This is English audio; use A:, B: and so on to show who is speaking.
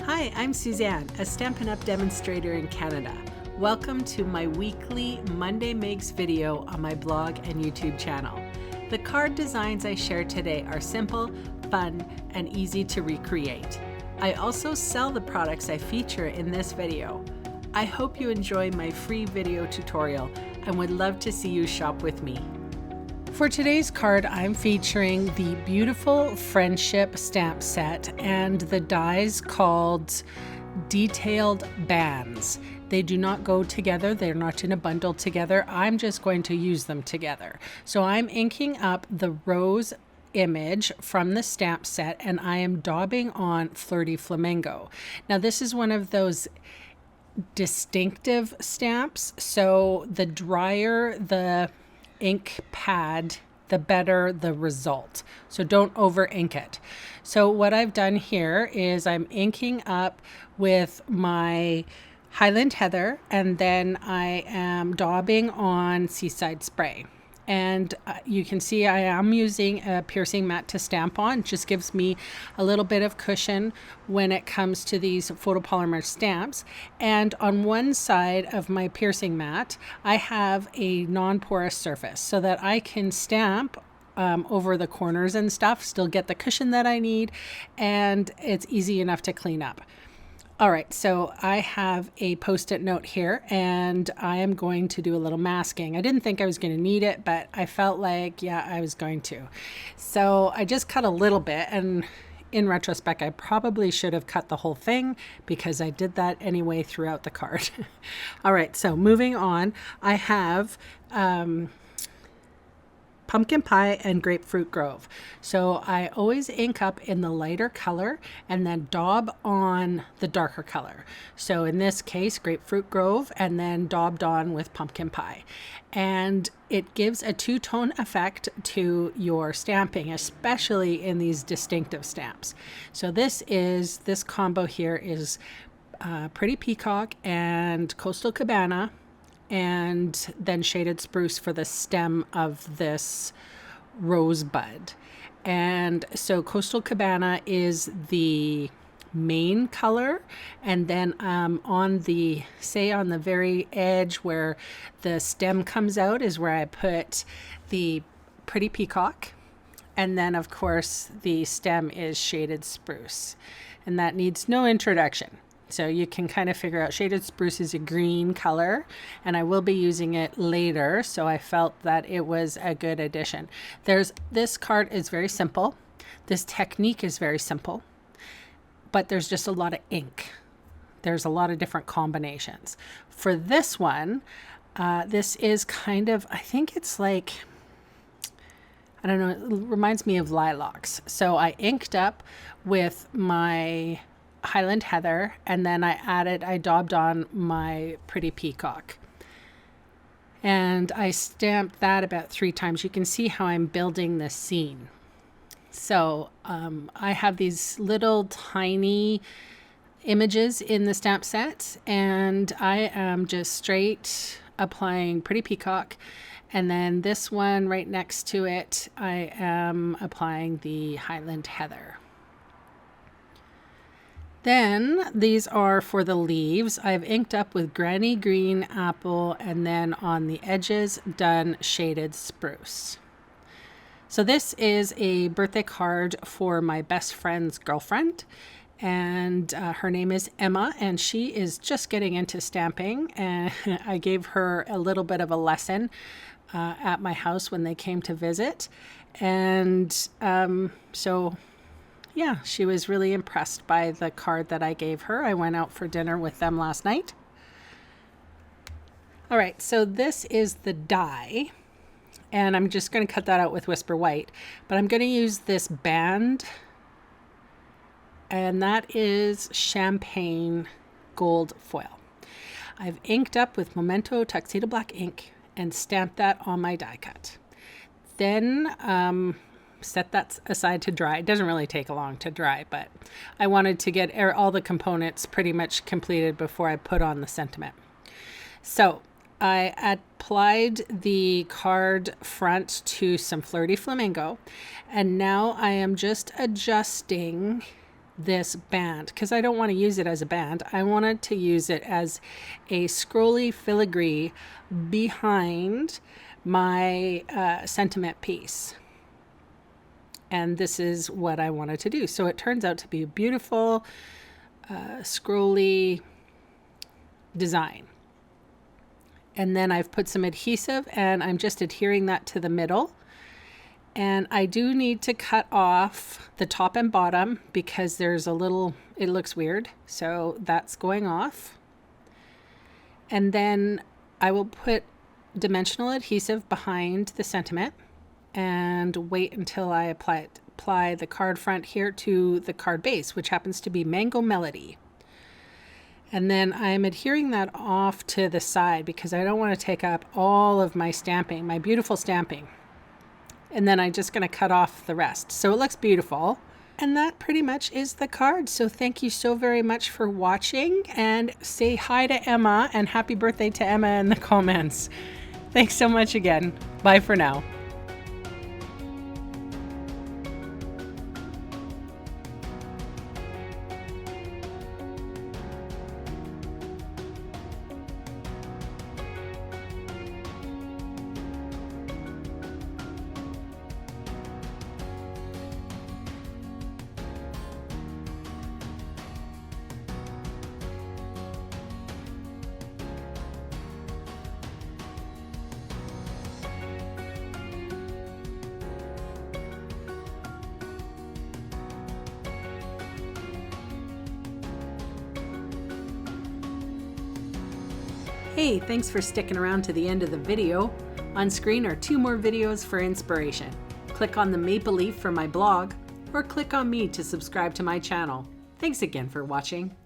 A: Hi, I'm Suzanne, a Stampin' Up demonstrator in Canada. Welcome to my weekly Monday Makes video on my blog and YouTube channel. The card designs I share today are simple, fun, and easy to recreate. I also sell the products I feature in this video. I hope you enjoy my free video tutorial and would love to see you shop with me. For today's card, I'm featuring the beautiful Friendship stamp set and the dies called Detailed Bands. They do not go together. They're not in a bundle together. I'm just going to use them together. So I'm inking up the rose image from the stamp set and I am daubing on Flirty Flamingo. Now this is one of those distinctive stamps. So the drier the ink pad, the better the result. So don't over ink it. So what I've done here is I'm inking up with my Highland Heather and then I am daubing on Seaside Spray. And you can see I am using a piercing mat to stamp on. It just gives me a little bit of cushion when it comes to these photopolymer stamps. And on one side of my piercing mat, I have a non-porous surface so that I can stamp over the corners and stuff, still get the cushion that I need, and it's easy enough to clean up. All right, so I have a post-it note here and I am going to do a little masking. I didn't think I was going to need it, but I felt like, yeah, I was going to. So I just cut a little bit, and in retrospect, I probably should have cut the whole thing because I did that anyway throughout the card. All right, so moving on, I have Pumpkin Pie and Grapefruit Grove. So I always ink up in the lighter color and then daub on the darker color. So in this case, Grapefruit Grove, and then daubed on with Pumpkin Pie. And it gives a two-tone effect to your stamping, especially in these distinctive stamps. So this combo here is Pretty Peacock and Coastal Cabana, and then Shaded Spruce for the stem of this rosebud. And so Coastal Cabana is the main color, and then on the very edge where the stem comes out is where I put the Pretty Peacock, and then of course the stem is Shaded Spruce, and that needs no introduction. So you can kind of figure out Shaded Spruce is a green color, and I will be using it later, so I felt that it was a good addition. This card is very simple. This technique is very simple, but there's just a lot of ink. There's a lot of different combinations. For this one, this is kind of, I think it's like, I don't know, it reminds me of lilacs. So I inked up with my Highland Heather, and then I daubed on my Pretty Peacock, and I stamped that about 3 times. You can see how I'm building the scene. So I have these little tiny images in the stamp set, and I am just straight applying Pretty Peacock, and then this one right next to it I am applying the Highland Heather. Then these are for the leaves. I've inked up with Granny Green Apple, and then on the edges done Shaded Spruce. So this is a birthday card for my best friend's girlfriend, and her name is Emma, and she is just getting into stamping, and I gave her a little bit of a lesson at my house when they came to visit, and so yeah, she was really impressed by the card that I gave her. I went out for dinner with them last night. All right, so this is the die, and I'm just going to cut that out with Whisper White, but I'm going to use this band, and that is Champagne Gold Foil. I've inked up with Memento Tuxedo Black ink and stamped that on my die cut. Then set that aside to dry. It doesn't really take long to dry, but I wanted to get all the components pretty much completed before I put on the sentiment. So I applied the card front to some Flirty Flamingo, and now I am just adjusting this band because I don't want to use it as a band. I wanted to use it as a scrolly filigree behind my sentiment piece. And this is what I wanted to do. So it turns out to be a beautiful scrolly design. And then I've put some adhesive and I'm just adhering that to the middle. And I do need to cut off the top and bottom because there's a little, it looks weird. So that's going off. And then I will put dimensional adhesive behind the sentiment and wait until I apply the card front here to the card base, which happens to be Mango Melody. And then I'm adhering that off to the side because I don't want to take up all of my stamping, my beautiful stamping. And then I'm just going to cut off the rest. So it looks beautiful. And that pretty much is the card. So thank you so very much for watching, and say hi to Emma and happy birthday to Emma in the comments. Thanks so much again. Bye for now. Hey, thanks for sticking around to the end of the video. On screen are 2 more videos for inspiration. Click on the maple leaf for my blog, or click on me to subscribe to my channel. Thanks again for watching.